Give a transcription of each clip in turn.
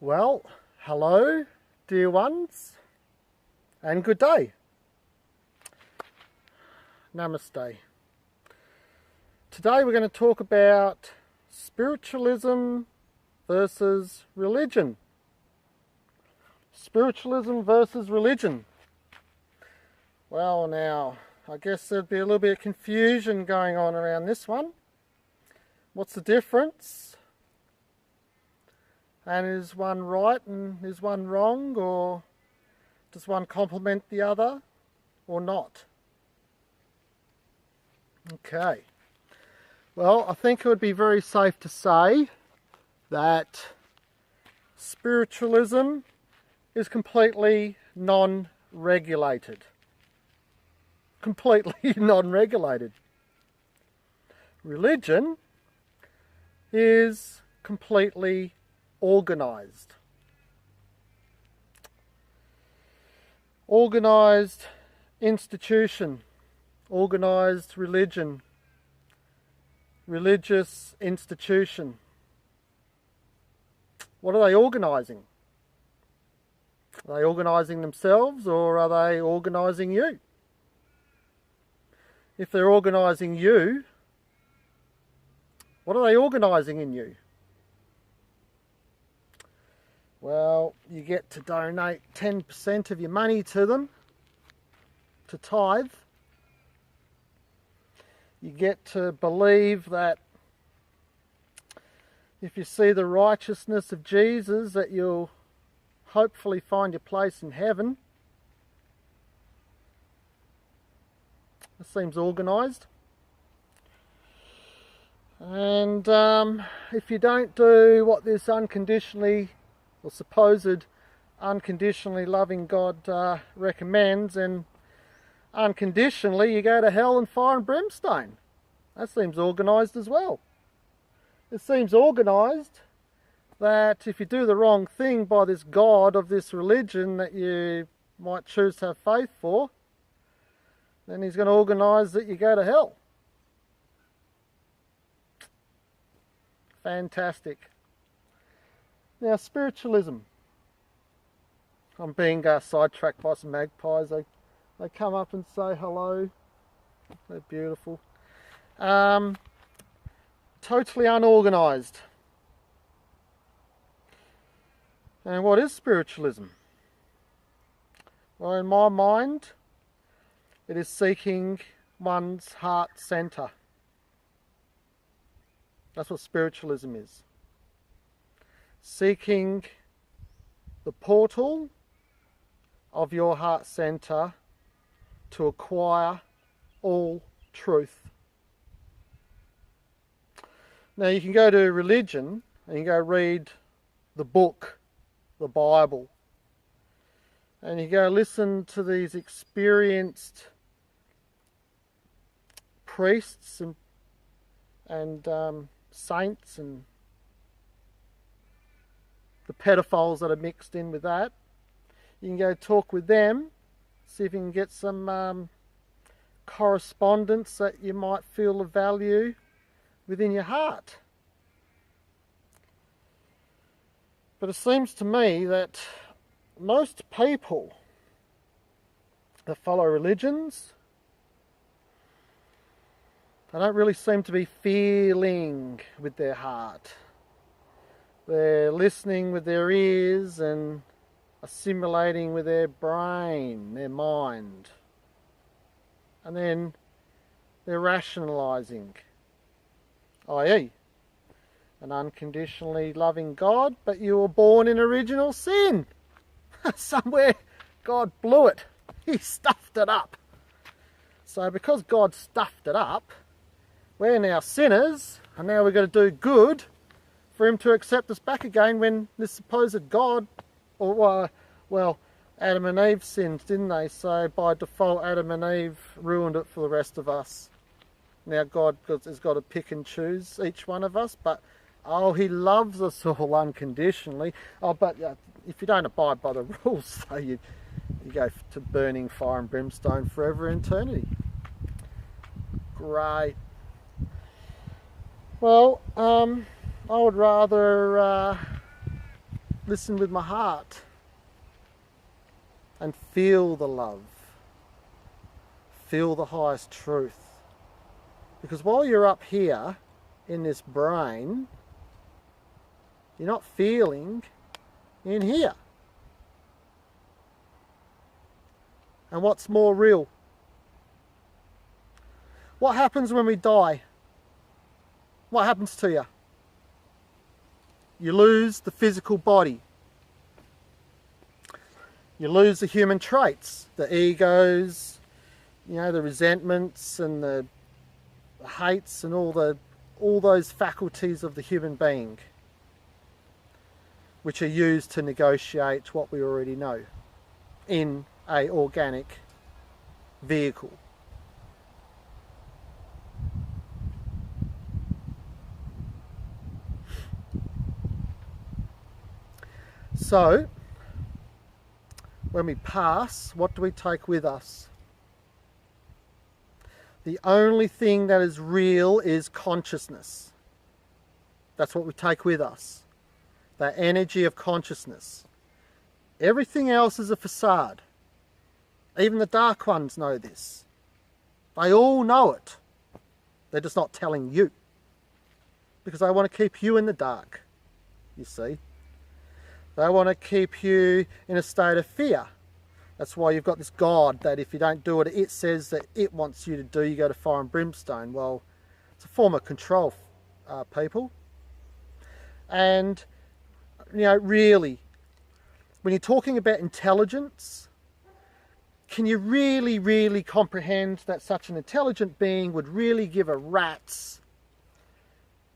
Well, hello, dear ones, and good day. Namaste. Today we're going to talk about spiritualism versus religion. Spiritualism versus religion. Well, now, I guess there'd be a little bit of confusion going on around this one. What's the difference? And is one right and is one wrong, or does one complement the other or not? Okay. Well, I think it would be very safe to say that spiritualism is completely non-regulated. Completely non-regulated. Religion is completely organised. Organised institution, organised religion, religious institution. What are they organising? Are they organising themselves, or are they organising you? If they're organising you, what are they organising in you? Well, you get to donate 10% of your money to them, to tithe. You get to believe that if you see the righteousness of Jesus, that you'll hopefully find your place in heaven. It seems organised. And if you don't do what this unconditionally or supposed unconditionally loving God recommends, and unconditionally you go to hell and fire and brimstone. That seems organised as well. It seems organised that if you do the wrong thing by this God of this religion that you might choose to have faith for, then he's going to organise that you go to hell. Fantastic. Now, spiritualism. I'm being sidetracked by some magpies. They come up and say hello. They're beautiful. Totally unorganised. And what is spiritualism? Well, in my mind, it is seeking one's heart centre. That's what spiritualism is. Seeking the portal of your heart centre to acquire all truth. Now, you can go to religion and you go read the book, the Bible, and you go listen to these experienced priests and saints and the pedophiles that are mixed in with that. You can go talk with them, see if you can get some correspondence that you might feel of value within your heart. But it seems to me that most people that follow religions, they don't really seem to be feeling with their heart. They're listening with their ears and assimilating with their brain, their mind. And then they're rationalising, i.e., an unconditionally loving God, but you were born in original sin. Somewhere God blew it. He stuffed it up. So because God stuffed it up, we're now sinners, and now we've got to do good for him to accept us back again, when this supposed God, or well, Adam and Eve sinned, didn't they? So by default, Adam and Eve ruined it for the rest of us. Now God has got to pick and choose each one of us, but he loves us all unconditionally. But if you don't abide by the rules, so you go to burning fire and brimstone forever and eternity. Great. Well, I would rather listen with my heart and feel the love. Feel the highest truth. Because while you're up here in this brain, you're not feeling in here. And what's more real? What happens when we die? What happens to you? You lose the physical body. You lose the human traits, the egos, you know, the resentments and the hates and all those faculties of the human being, which are used to negotiate what we already know in an organic vehicle. So, when we pass, what do we take with us? The only thing that is real is consciousness. That's what we take with us. That energy of consciousness. Everything else is a facade. Even the dark ones know this. They all know it. They're just not telling you. Because they want to keep you in the dark, you see. They want to keep you in a state of fear. That's why you've got this God that if you don't do what it says that it wants you to do, you go to fire and brimstone. Well, it's a form of control, people. And, you know, really, when you're talking about intelligence, can you really, really comprehend that such an intelligent being would really give a rat's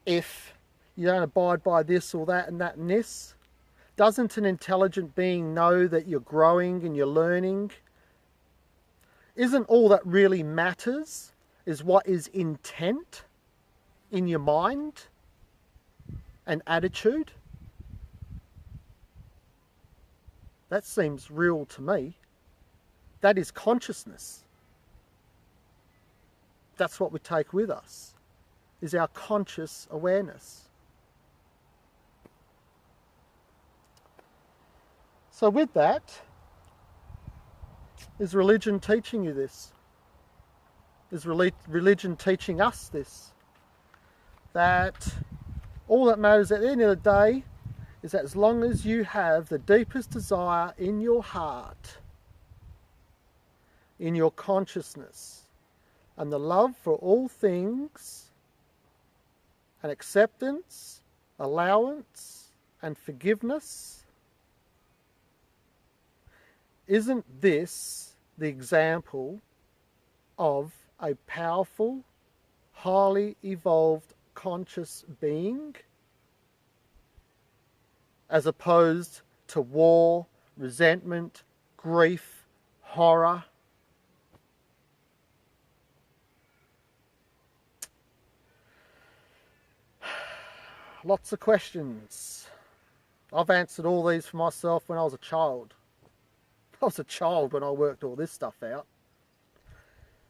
if you don't abide by this or that and that and this? Doesn't an intelligent being know that you're growing and you're learning? Isn't all that really matters is what is intent in your mind and attitude? That seems real to me. That is consciousness. That's what we take with us, is our conscious awareness. So with that, is religion teaching you this? Is religion teaching us this? That all that matters at the end of the day is that as long as you have the deepest desire in your heart, in your consciousness, and the love for all things, and acceptance, allowance, and forgiveness, isn't this the example of a powerful, highly evolved conscious being, as opposed to war, resentment, grief, horror? Lots of questions. I've answered all these for myself when I was a child. I was a child when I worked all this stuff out.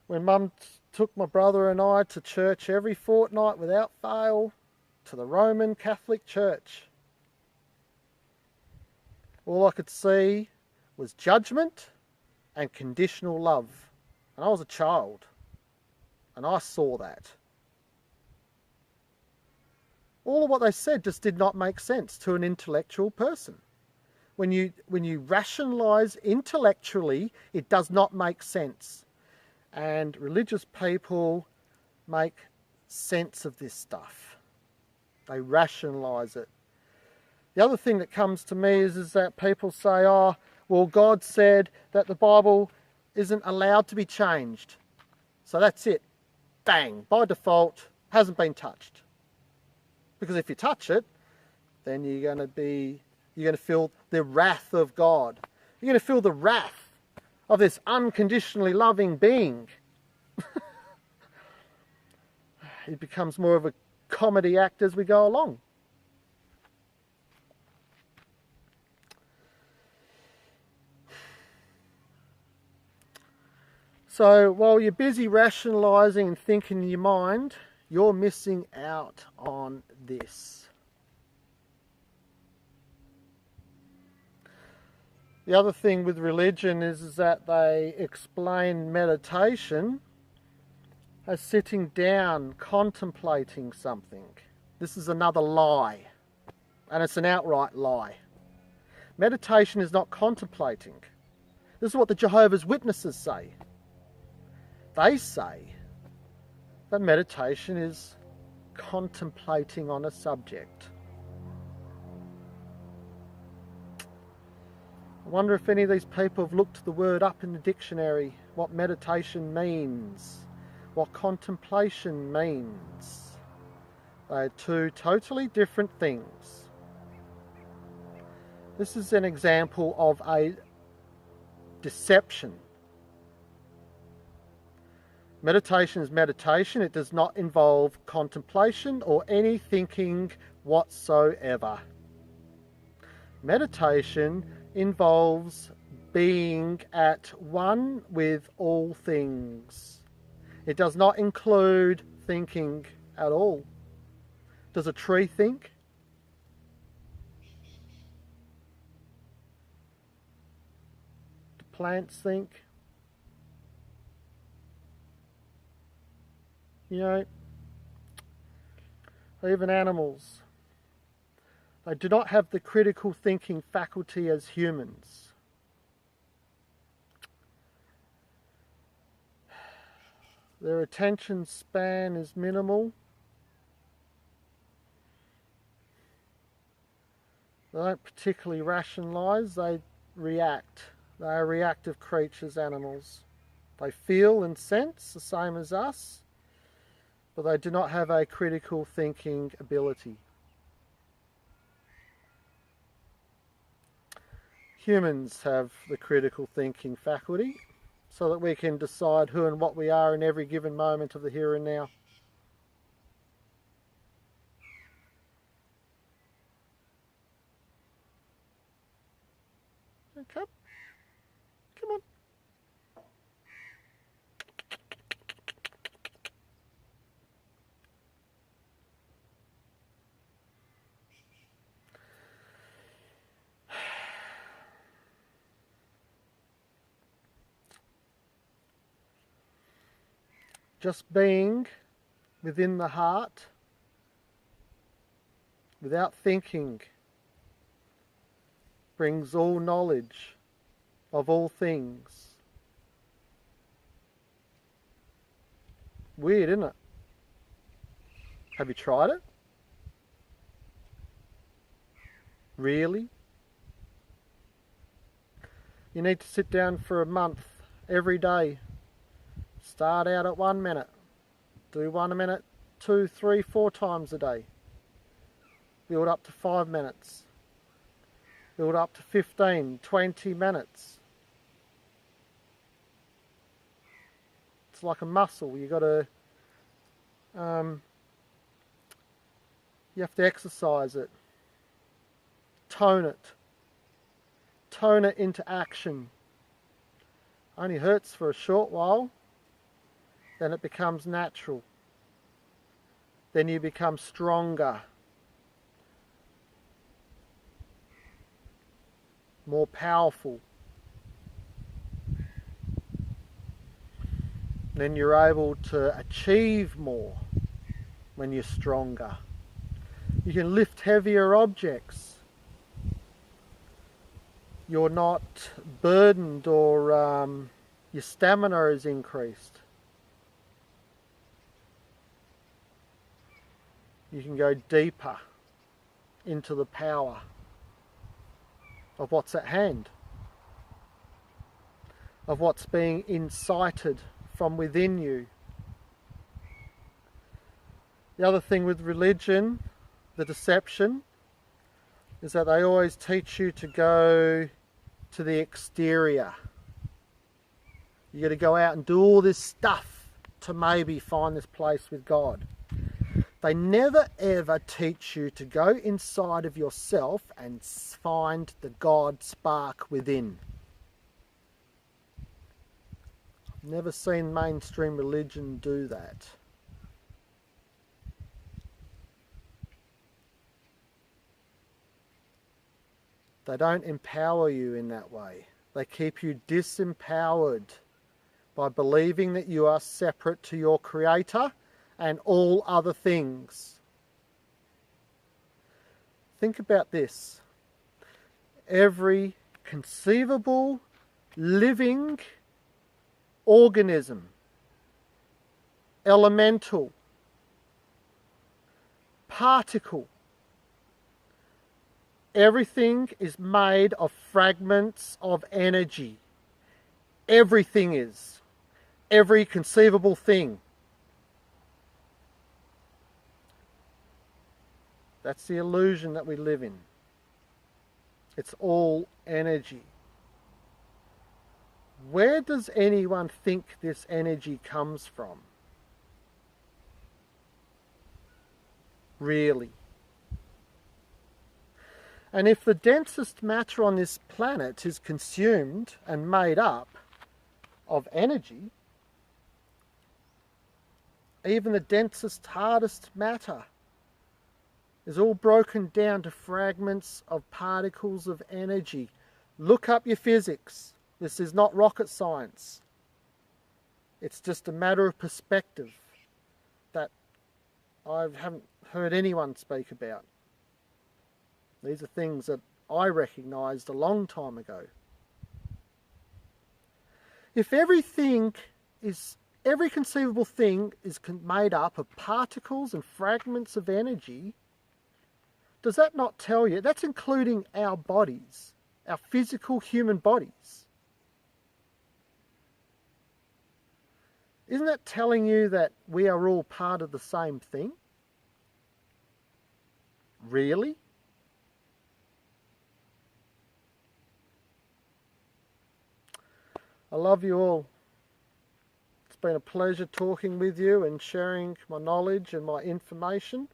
When Mum took my brother and I to church every fortnight without fail, to the Roman Catholic Church, all I could see was judgment and conditional love. And I was a child, and I saw that. All of what they said just did not make sense to an intellectual person. When you rationalise intellectually, it does not make sense. And religious people make sense of this stuff. They rationalise it. The other thing that comes to me is that people say, oh, well, God said that the Bible isn't allowed to be changed. So that's it. Bang. By default, hasn't been touched. Because if you touch it, then you're going to feel the wrath of God. You're going to feel the wrath of this unconditionally loving being. It becomes more of a comedy act as we go along. So while you're busy rationalising and thinking in your mind, you're missing out on this. The other thing with religion is that they explain meditation as sitting down, contemplating something. This is another lie, and it's an outright lie. Meditation is not contemplating. This is what the Jehovah's Witnesses say. They say that meditation is contemplating on a subject. I wonder if any of these people have looked the word up in the dictionary, what meditation means, what contemplation means. They are two totally different things. This is an example of a deception. Meditation is meditation. It does not involve contemplation or any thinking whatsoever. Meditation involves being at one with all things. It does not include thinking at all. Does a tree think? Do plants think? You know, even animals. They do not have the critical thinking faculty as humans. Their attention span is minimal. They don't particularly rationalise, they react. They are reactive creatures, animals. They feel and sense the same as us, but they do not have a critical thinking ability. Humans have the critical thinking faculty so that we can decide who and what we are in every given moment of the here and now. Okay. Come on. Just being within the heart, without thinking, brings all knowledge of all things. Weird, isn't it? Have you tried it? Really? You need to sit down for a month every day. Start out at 1 minute. Do 1 minute 2, 3, 4 times a day. Build up to 5 minutes. Build up to 15, 20 minutes. It's like a muscle. You have to exercise it. Tone it. Tone it into action. Only hurts for a short while. Then it becomes natural. Then you become stronger, more powerful. Then you're able to achieve more when you're stronger. You can lift heavier objects. You're not burdened, or your stamina is increased. You can go deeper into the power of what's at hand, of what's being incited from within you. The other thing with religion, the deception, is that they always teach you to go to the exterior. You got to go out and do all this stuff to maybe find this place with God. They never ever teach you to go inside of yourself and find the God spark within. I've never seen mainstream religion do that. They don't empower you in that way. They keep you disempowered by believing that you are separate to your Creator and all other things. Think about this. Every conceivable living organism, elemental, particle, everything is made of fragments of energy. Everything is. Every conceivable thing. That's the illusion that we live in. It's all energy. Where does anyone think this energy comes from? Really? And if the densest matter on this planet is consumed and made up of energy, even the densest, hardest matter is all broken down to fragments of particles of energy. Look up your physics. This is not rocket science. It's just a matter of perspective that I haven't heard anyone speak about. These are things that I recognised a long time ago. If every conceivable thing is made up of particles and fragments of energy, does that not tell you? That's including our bodies, our physical human bodies. Isn't that telling you that we are all part of the same thing? Really? I love you all. It's been a pleasure talking with you and sharing my knowledge and my information.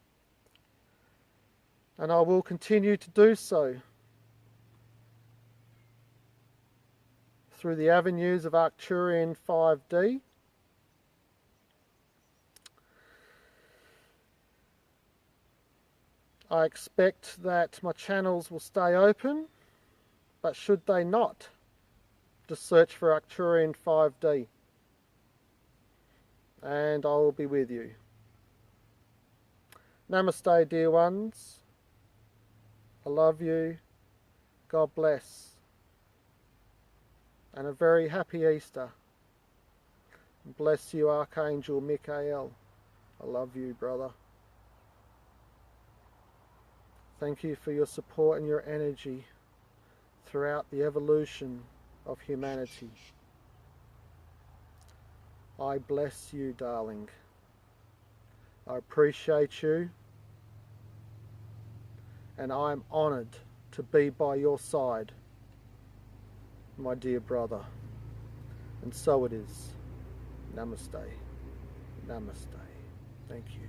And I will continue to do so through the avenues of Arcturian 5D. I expect that my channels will stay open, but should they not, just search for Arcturian 5D and I will be with you. Namaste, dear ones. I love you. God bless. And a very happy Easter. And bless you, Archangel Michael. I love you, brother. Thank you for your support and your energy throughout the evolution of humanity. I bless you, darling. I appreciate you. And I am honoured to be by your side, my dear brother. And so it is. Namaste. Namaste. Thank you.